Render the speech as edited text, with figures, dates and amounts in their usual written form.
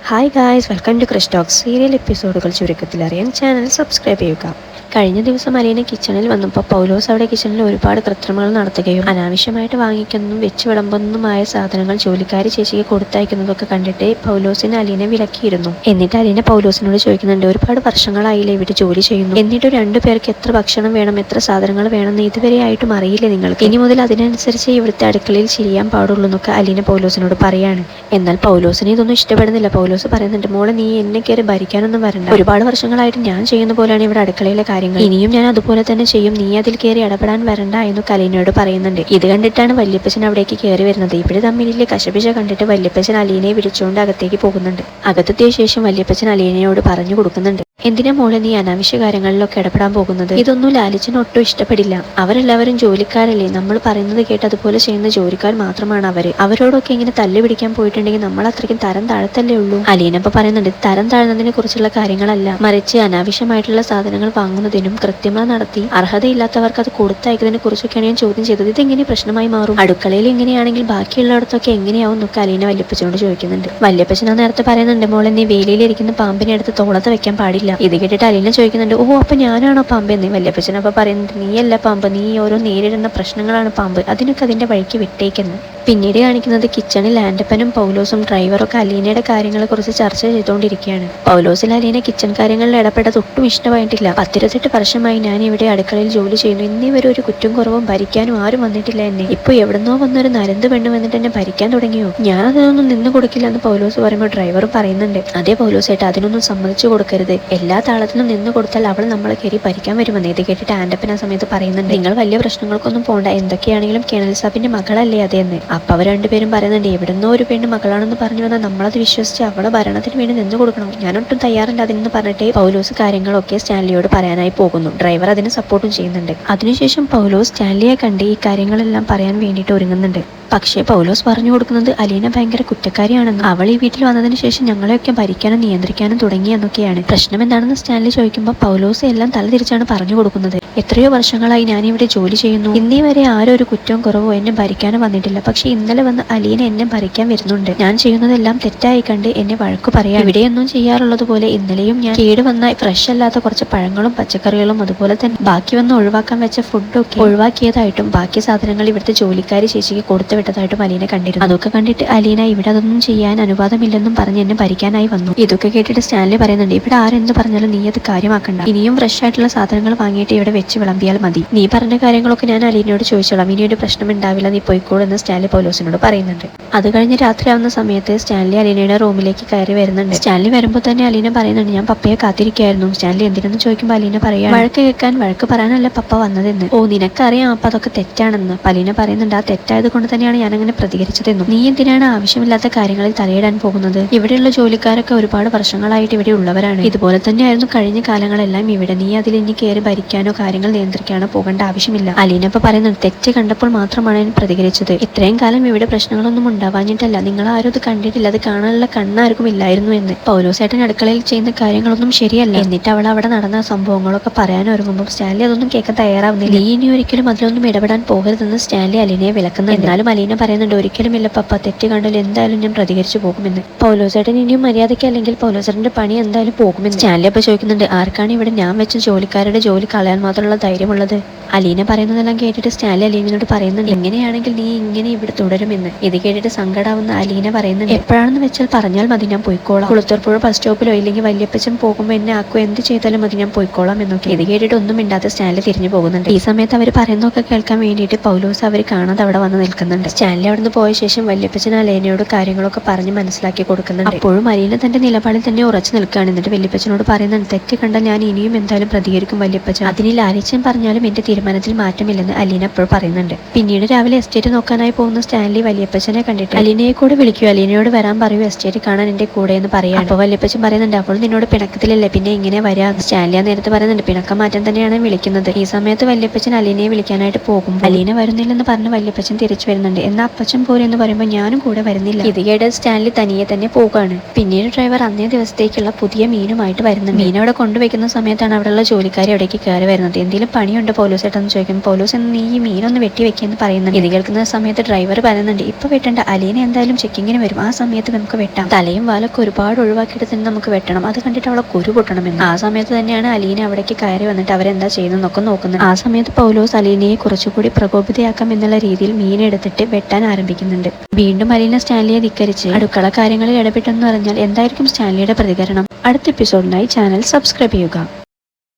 Hi guys, welcome to Krish talks. Serial എപ്പിസോഡുകൾ ചുരുക്കത്തിൽ അറിയാൻ ചാനൽ സബ്സ്ക്രൈബ് ചെയ്യുക. കഴിഞ്ഞ ദിവസം അലീന കിച്ചണിൽ വന്നപ്പോൾ പൗലോസ് അവിടെ കിച്ചണിൽ ഒരുപാട് കൃത്രിമങ്ങൾ നടത്തുകയും അനാവശ്യമായിട്ട് വാങ്ങിക്കുന്നതും വെച്ച് വിളമ്പുന്നതുമായ സാധനങ്ങൾ ജോലിക്കാരി ചേച്ചിക്ക് കൊടുത്തയക്കുന്നതൊക്കെ കണ്ടിട്ട് പൗലോസിന് അലീന വിലക്കിയിരുന്നു. എന്നിട്ട് അലീന പൗലോസിനോട് ചോദിക്കുന്നുണ്ട്, ഒരുപാട് വർഷങ്ങളായില്ലേ ഇവിടെ ജോലി ചെയ്യുന്നു, എന്നിട്ട് രണ്ടുപേർക്ക് എത്ര ഭക്ഷണം വേണം, എത്ര സാധനങ്ങൾ വേണമെന്ന് ഇതുവരെ ആയിട്ടും അറിയില്ലേ നിങ്ങൾക്ക്? ഇനി മുതൽ അതിനനുസരിച്ച് ഇവിടുത്തെ അടുക്കളയിൽ ചെയ്യാൻ പാടുള്ളൂ എന്നൊക്കെ അലീന പൗലോസിനോട് പറയാണ്. എന്നാൽ പൗലോസിന് ഇതൊന്നും ഇഷ്ടപ്പെടുന്നില്ല. പൗലോസ് പറയുന്നുണ്ട്, മോളെ നീ എന്നെ കയറി ഭരിക്കാനൊന്നും വരണ്ട. ഒരുപാട് വർഷങ്ങളായിട്ട് ഞാൻ ചെയ്യുന്ന പോലെയാണ് ഇവിടെ അടുക്കളയിലെ കാര്യങ്ങൾ. ഇനിയും ഞാൻ അതുപോലെ തന്നെ ചെയ്യും. നീ അതിൽ കയറി ഇടപെടാൻ വരണ്ട എന്ന് അലീനയോട് പറയുന്നുണ്ട്. ഇത് കണ്ടിട്ടാണ് വല്യപ്പച്ചൻ അവിടേക്ക് കയറി വരുന്നത്. ഇവിടെ തമ്മിലെ കശപിശ കണ്ടിട്ട് വല്യപ്പച്ചൻ അലീനയെ വിളിച്ചുകൊണ്ട് അകത്തേക്ക് പോകുന്നുണ്ട്. അകത്തെത്തിയ ശേഷം വല്യപ്പച്ചൻ അലീനയോട് പറഞ്ഞു കൊടുക്കുന്നുണ്ട്, എന്തിനാ മോളെ നീ അനാവശ്യ കാര്യങ്ങളിലൊക്കെ ഇടപെടാൻ പോകുന്നത്? ഇതൊന്നും ലാലിച്ചിന് ഒട്ടും ഇഷ്ടപ്പെടില്ല. അവരെല്ലാവരും ജോലിക്കാരല്ലേ, നമ്മൾ പറയുന്നത് കേട്ട് അതുപോലെ ചെയ്യുന്ന ജോലിക്കാർ മാത്രമാണ് അവരോടൊക്കെ ഇങ്ങനെ തല്ലു പിടിക്കാൻ പോയിട്ടുണ്ടെങ്കിൽ നമ്മൾ അത്രയ്ക്കും തരം താഴത്തല്ലേ ഉള്ളൂ. അലീനപ്പ പറയുന്നുണ്ട്, തരം താഴ്ന്നതിനെ കുറിച്ചുള്ള കാര്യങ്ങളല്ല, മറിച്ച് അനാവശ്യമായിട്ടുള്ള സാധനങ്ങൾ വാങ്ങുന്നതിനും കൃത്രിമത നടത്തി അർഹതയില്ലാത്തവർക്ക് അത് കൊടുത്തയക്കുന്നതിനെ കുറിച്ചൊക്കെയാണ് ഞാൻ ചോദ്യം ചെയ്തത്. ഇതെങ്ങനെ പ്രശ്നമായി മാറും? അടുക്കളയിൽ ഇങ്ങനെയാണെങ്കിൽ ബാക്കിയുള്ളിടത്തൊക്കെ എങ്ങനെയാവും എന്നൊക്കെ അലീന വല്യപ്പച്ചനോട് ചോദിക്കുന്നുണ്ട്. വല്യപ്പച്ചൻ നേരത്തെ പറയുന്നുണ്ട്, മോളെ നീ വേലിയിലിരിക്കുന്ന പാമ്പിനെ എടുത്ത് തോളത്ത് വെക്കാൻ പാടില്ല. ഇത് കേട്ടിട്ട് അലീന ചോദിക്കുന്നുണ്ട്, ഓ അപ്പൊ ഞാനാണോ പാമ്പ് എന്ന്? വല്യപ്പച്ചൻ അപ്പൊ പറയുന്നുണ്ട്, നീയല്ല പാമ്പ്, നീ ഓരോ നേരിടുന്ന പ്രശ്നങ്ങളാണ് പാമ്പ്, അതിനൊക്കെ അതിന്റെ വഴിക്ക് വിട്ടേക്കുന്നത്. പിന്നീട് കാണിക്കുന്നത് കിച്ചണിൽ ആൻഡപ്പനും പൗലോസും ഡ്രൈവറൊക്കെ അലീനയുടെ കാര്യങ്ങളെ കുറിച്ച് ചർച്ച ചെയ്തുകൊണ്ടിരിക്കുകയാണ്. പൗലോസിൽ അലീന കിച്ചൺ കാര്യങ്ങളിൽ ഇടപെട്ടത് ഒട്ടും ഇഷ്ടമായിട്ടില്ല. 18 വർഷമായി ഞാൻ ഇവിടെ അടുക്കളയിൽ ജോലി ചെയ്യുന്നു, ഇന്നേ വരെ ഒരു കുറ്റം കുറവും ഭരിക്കാനും ആരും വന്നിട്ടില്ല എന്നെ. ഇപ്പൊ എവിടുന്നോ വന്നൊരു നരന്ത് പെണ്ണ് വന്നിട്ട് എന്നെ ഭരിക്കാൻ തുടങ്ങിയോ? ഞാൻ അതിനൊന്നും നിന്ന് കൊടുക്കില്ല എന്ന് പൗലോസ് പറയുമ്പോൾ ഡ്രൈവറും പറയുന്നുണ്ട്, അതേ പൗലോസേട്ട്, അതിനൊന്നും സമ്മതിച്ചു കൊടുക്കരുത്. എല്ലാ താളത്തിലും നിന്ന് കൊടുത്താൽ അവൾ നമ്മളെ കയറി ഭരിക്കാൻ വരുമെന്ന്. ഇത് കേട്ടിട്ട് ആൻഡപ്പൻ ആ സമയത്ത് പറയുന്നുണ്ട്, നിങ്ങൾ വലിയ പ്രശ്നങ്ങൾക്കൊന്നും പോണ്ട, എന്തൊക്കെയാണെങ്കിലും കേണൽ സാബിന്റെ മകളല്ലേ അതെന്ന്. അപ്പൊ അവർ രണ്ടുപേരും പറയുന്നുണ്ട്, എവിടുന്നോ ഒരു പെണ്ണ് മകളാണെന്ന് പറഞ്ഞു വന്നാൽ നമ്മളത് വിശ്വസിച്ച് അവളെ ഭരണത്തിന് വേണ്ടി നിന്ന് കൊടുക്കണം, ഞാനൊട്ടും തയ്യാറല്ല അതിനെന്ന് പറഞ്ഞിട്ട് പൗലോസ് കാര്യങ്ങളൊക്കെ സ്റ്റാൻലിയോട് പറയാനായി പോകുന്നു. ഡ്രൈവർ അതിന് സപ്പോർട്ടും ചെയ്യുന്നുണ്ട്. അതിനുശേഷം പൗലോസ് സ്റ്റാൻലിയെ കണ്ട് ഈ കാര്യങ്ങളെല്ലാം പറയാൻ വേണ്ടിയിട്ട് ഒരുങ്ങുന്നുണ്ട്. പക്ഷേ പൗലോസ് പറഞ്ഞു കൊടുക്കുന്നത് അലീന ഭയങ്കര കുറ്റക്കാരിയാണെന്ന്, അവൾ ഈ വീട്ടിൽ വന്നതിന് ശേഷം ഞങ്ങളെയൊക്കെ ഭരിക്കാനും നിയന്ത്രിക്കാനും തുടങ്ങി എന്നൊക്കെയാണ്. പ്രശ്നം എന്താണെന്ന് സ്റ്റാൻലി ചോദിക്കുമ്പോൾ പൗലോസ് എല്ലാം തലതിരിച്ചാണ് പറഞ്ഞു കൊടുക്കുന്നത്. എത്രയോ വർഷങ്ങളായി ഞാനിവിടെ ജോലി ചെയ്യുന്നു, ഇന്നേ വരെ ആരും ഒരു കുറ്റവും കുറവോ എന്നെ ഭരിക്കാനും വന്നിട്ടില്ല. പക്ഷെ ഇന്നലെ വന്ന് അലീന എന്നെ ഭരിക്കാൻ വരുന്നുണ്ട്. ഞാൻ ചെയ്യുന്നതെല്ലാം തെറ്റായി കണ്ട് എന്നെ വഴക്കു പറയാം. ഇവിടെയൊന്നും ചെയ്യാറുള്ളത് പോലെ ഇന്നലെയും ഞാൻ കേടുവന്ന ഫ്രഷ് അല്ലാത്ത കുറച്ച് പഴങ്ങളും പച്ചക്കറികളും അതുപോലെ തന്നെ ബാക്കി വന്ന് ഒഴിവാക്കാൻ വെച്ച ഫുഡൊക്കെ ഒഴിവാക്കിയതായിട്ടും ബാക്കി സാധനങ്ങൾ ഇവിടുത്തെ ജോലിക്കാരി ചേച്ചിക്ക് കൊടുത്തു വിട്ടതായിട്ടും അലീന കണ്ടിരുന്നു. അതൊക്കെ കണ്ടിട്ട് അലീന ഇവിടെ അതൊന്നും ചെയ്യാൻ അനുവാദമില്ലെന്നും പറഞ്ഞ് എന്നെ ഭരിക്കാനായി വന്നു. ഇതൊക്കെ കേട്ടിട്ട് സ്റ്റാൻലി പറയുന്നുണ്ട്, ഇവിടെ ആരെന്ത് പറഞ്ഞാലും നീ അത് കാര്യമാക്കണ്ട, ഇനിയും ഫ്രഷ് ആയിട്ടുള്ള സാധനങ്ങൾ വാങ്ങിയിട്ട് ഇവിടെ വെച്ച് വിളമ്പിയാൽ മതി. നീ പറഞ്ഞ കാര്യങ്ങളൊക്കെ ഞാൻ അലീനയോട് ചോദിച്ചോളാം, ഇനിയൊരു പ്രശ്നം ഉണ്ടാവില്ല, നീ പോയിക്കോളൂ എന്ന് സ്റ്റാൻലി പൗലോസിനോട് പറയുന്നുണ്ട്. അത് കഴിഞ്ഞ് രാത്രിയാവുന്ന സമയത്ത് സ്റ്റാൻലി അലീനയുടെ റൂമിലേക്ക് കയറി വരുന്നുണ്ട്. സ്റ്റാൻലി വരുമ്പോൾ തന്നെ അലീന പറയുന്നുണ്ട്, ഞാൻ പപ്പയെ കാത്തിരിക്കായിരുന്നു. സ്റ്റാൻലി എന്തിനെന്ന് ചോദിക്കുമ്പോൾ അലീന പറയാം, വഴക്ക് കേൾക്കാൻ, വഴക്ക് പറയാനല്ല പപ്പ വന്നതെന്ന്. ഓ നിനക്കറിയാം അപ്പൊ അതൊക്കെ തെറ്റാണെന്ന്. അലീന പറയുന്നുണ്ട്, ആ തെറ്റായത് കൊണ്ട് തന്നെയാണ് ഞാൻ അങ്ങനെ പ്രതികരിച്ചതെന്നും. നീ എന്തിനാണ് ആവശ്യമില്ലാത്ത കാര്യങ്ങളിൽ തലയിടാൻ പോകുന്നത്? ഇവിടെയുള്ള ജോലിക്കാരൊക്കെ ഒരുപാട് വർഷങ്ങളായിട്ട് ഇവിടെ ഉള്ളവരാണ്. ഇതുപോലെ തന്നെയായിരുന്നു കഴിഞ്ഞ കാലങ്ങളെല്ലാം ഇവിടെ. നീ അതിൽ ഇനി കയറി ഭരിക്കാനോ കാര്യങ്ങൾ നിയന്ത്രിക്കാനോ പോകേണ്ട ആവശ്യമില്ല. അലീന ഇപ്പൊ പറയുന്നുണ്ട്, തെറ്റ് കണ്ടപ്പോൾ മാത്രമാണ് ഞാൻ പ്രതികരിച്ചത്. ഇത്രയും കാലം ഇവിടെ പ്രശ്നങ്ങളൊന്നും ഉണ്ടാവാഞ്ഞിട്ടല്ല, നിങ്ങൾ ആരും അത് കണ്ടിട്ടില്ല, അത് കാണാനുള്ള കണ്ണാർക്കും ഇല്ലായിരുന്നു എന്ന്. പൗലോസേട്ടൻ അടുക്കളയിൽ ചെയ്യുന്ന കാര്യങ്ങളൊന്നും ശരിയല്ല. എന്നിട്ട് അവൾ അവിടെ നടന്ന സംഭവങ്ങളൊക്കെ പറയാൻ ഒരുങ്ങുമ്പോൾ സ്റ്റാൻലി അതൊന്നും കേൾക്കാൻ തയ്യാറാവുന്നില്ല. നീ ഇനി ഒരിക്കലും അതിലൊന്നും ഇടപെടാൻ പോകരുതെന്ന് സ്റ്റാൻലി അലീനയെ വിലക്കുന്നു. എന്നാലും അലീന പറയുന്നുണ്ട്, ഒരിക്കലും ഇല്ല പപ്പ, തെറ്റ് കണ്ടാൽ എന്തായാലും ഞാൻ പ്രതികരിച്ചു പോകുമെന്ന്. പൗലോസേട്ടൻ ഇനിയും മര്യാദയ്ക്ക് അല്ലെങ്കിൽ പൗലോസേട്ടന്റെ പണി എന്തായാലും പോകുമെന്ന്. സ്റ്റാൻലി അപ്പൊ ചോദിക്കുന്നുണ്ട്, ആർക്കാണ് ഇവിടെ ഞാൻ വെച്ച ജോലിക്കാരുടെ ജോലി കളയാൻ മാത്രമുള്ള ധൈര്യമുള്ളത്? അലീന പറയുന്നതെല്ലാം കേട്ടിട്ട് സ്റ്റാൻലി അലീനയോട് പറയുന്നുണ്ട്, എങ്ങനെയാണെങ്കിൽ നീ ഇങ്ങനെ ഇവിടെ തുടരുമെന്ന്. ഇത് കേട്ടിട്ട് സങ്കടാവുന്ന അലീന പറയുന്നുണ്ട്, എപ്പോഴാണെന്ന് വെച്ചാൽ പറഞ്ഞാൽ മതി, ഞാൻ പോയിക്കോളാം. കുളത്തൂർപ്പുഴ ബസ് സ്റ്റോപ്പിലോ ഇല്ലെങ്കിൽ വല്യപ്പച്ചൻ പോകുമ്പോൾ എന്നെ ആക്കോ എന്ത് ചെയ്താലും മതി, ഞാൻ പോയിക്കോളാം എന്നൊക്കെ. ഇത് കേട്ടിട്ട് ഒന്നും മിണ്ടാത്ത സ്റ്റാൻലി തിരിഞ്ഞു പോകുന്നുണ്ട്. ഈ സമയത്ത് അവർ പറയുന്നതൊക്കെ കേൾക്കാൻ വേണ്ടിയിട്ട് പൗലോസ് അവർ കാണാതെ അവിടെ വന്ന് നിൽക്കുന്നുണ്ട്. സ്റ്റാൻലി അവിടുന്ന് പോയ ശേഷം വല്യപ്പച്ചൻ അലീനയോട് കാര്യങ്ങളൊക്കെ പറഞ്ഞ് മനസ്സിലാക്കി കൊടുക്കുന്നുണ്ട്. അപ്പോഴും അലീന തന്റെ നിലപാടിൽ തന്നെ ഉറച്ചു നിൽക്കുകയാണ്. എന്നിട്ട് വല്യപ്പച്ചനോട് പറയുന്നുണ്ട്, തെറ്റ് കണ്ടാൽ ഞാൻ ഇനിയും എന്തായാലും പ്രതികരിക്കും വല്യപ്പച്ചൻ, അതിന് ലാലിച്ചൻ പറഞ്ഞാലും എന്റെ തീരുമാനത്തിൽ മാറ്റമില്ലെന്ന് അലീന അപ്പോൾ പറയുന്നുണ്ട്. പിന്നീട് രാവിലെ എസ്റ്റേറ്റ് നോക്കാനായി പോകുന്ന സ്റ്റാൻലി വല്യപ്പച്ചനെ കണ്ടിട്ട് അലീനയെ കൂടെ വിളിക്കൂ, അലീനയോട് വരാൻ പറയൂ, എസ്റ്റേറ്റ് കാണാൻ എന്റെ കൂടെ എന്ന് പറയാം. അപ്പോൾ വല്യപ്പച്ചൻ പറയുന്നുണ്ട്, അവൾ നിന്നോട് പിണക്കത്തിലല്ലേ, പിന്നെ ഇങ്ങനെ വരാ. സ്റ്റാൻലി ആ നേരത്തെ പറയുന്നുണ്ട്, പിണക്കം മാറ്റാൻ തന്നെയാണ് വിളിക്കുന്നത്. ഈ സമയത്ത് വല്യപ്പച്ചൻ അലീനയെ വിളിക്കാനായിട്ട് പോകും. അലീന വരുന്നില്ലെന്ന് പറഞ്ഞ് വല്യപ്പച്ചൻ തിരിച്ചു വരുന്നുണ്ട്. എന്നാൽ അപ്പച്ചൻ പോരെ എന്ന് പറയുമ്പോൾ ഞാനും കൂടെ വരുന്നില്ല. ഇത് കേട്ട് സ്റ്റാൻലി തനിയെ തന്നെ പോകുകയാണ്. പിന്നീട് ഡ്രൈവർ അന്നേ ദിവസത്തേക്കുള്ള പുതിയ മീനുമായിട്ട് വരുന്നു. വരുന്നുണ്ട്. മീൻ അവിടെ കൊണ്ടുവയ്ക്കുന്ന സമയത്താണ് അവിടെയുള്ള ജോലിക്കാരി അവിടേക്ക് കയറി വരുന്നത്. എന്തെങ്കിലും പണിയുണ്ട് പൗലോസ് ഏട്ടെന്ന് ചോദിക്കും. പൗലോസ് എന്ന് നീ ഈ മീനൊന്ന് വെട്ടി വെക്കിയെന്ന് പറയുന്നുണ്ട്. ഇത് കേൾക്കുന്ന സമയത്ത് ഡ്രൈവർ പറയുന്നുണ്ട്, ഇപ്പൊ വെട്ടണ്ട, അലീന എന്തായാലും ചെക്കിങ്ങിന് വരും, ആ സമയത്ത് നമുക്ക് വെട്ടാം. തലയും വാലൊക്കെ ഒരുപാട് ഒഴിവാക്കിയിട്ട് തന്നെ നമുക്ക് വെട്ടണം, അത് കണ്ടിട്ട് അവളെ കുരു പൊട്ടണമെന്ന്. ആ സമയത്ത് തന്നെയാണ് അലീന അവിടേക്ക് കയറി വന്നിട്ട് അവരെന്താ ചെയ്യുന്നതൊക്കെ നോക്കുന്നത്. ആ സമയത്ത് പൗലോസ് അലീനയെ കുറച്ചുകൂടി പ്രകോപിതയാക്കാം എന്നുള്ള രീതിയിൽ മീൻ എടുത്തിട്ട് വെട്ടാൻ ആരംഭിക്കുന്നുണ്ട്. വീണ്ടും അലീന സ്റ്റാൻലിയെ ധിക്കരിച്ച് അടുക്കള കാര്യങ്ങളിൽ ഇടപെട്ടെന്ന് പറഞ്ഞാൽ എന്തായിരിക്കും സ്റ്റാൻലിയുടെ പ്രതികരണം? അടുത്ത എപ്പിസോഡിനായി ചാനൽ സബ്സ്ക്രൈബ് ചെയ്യുക.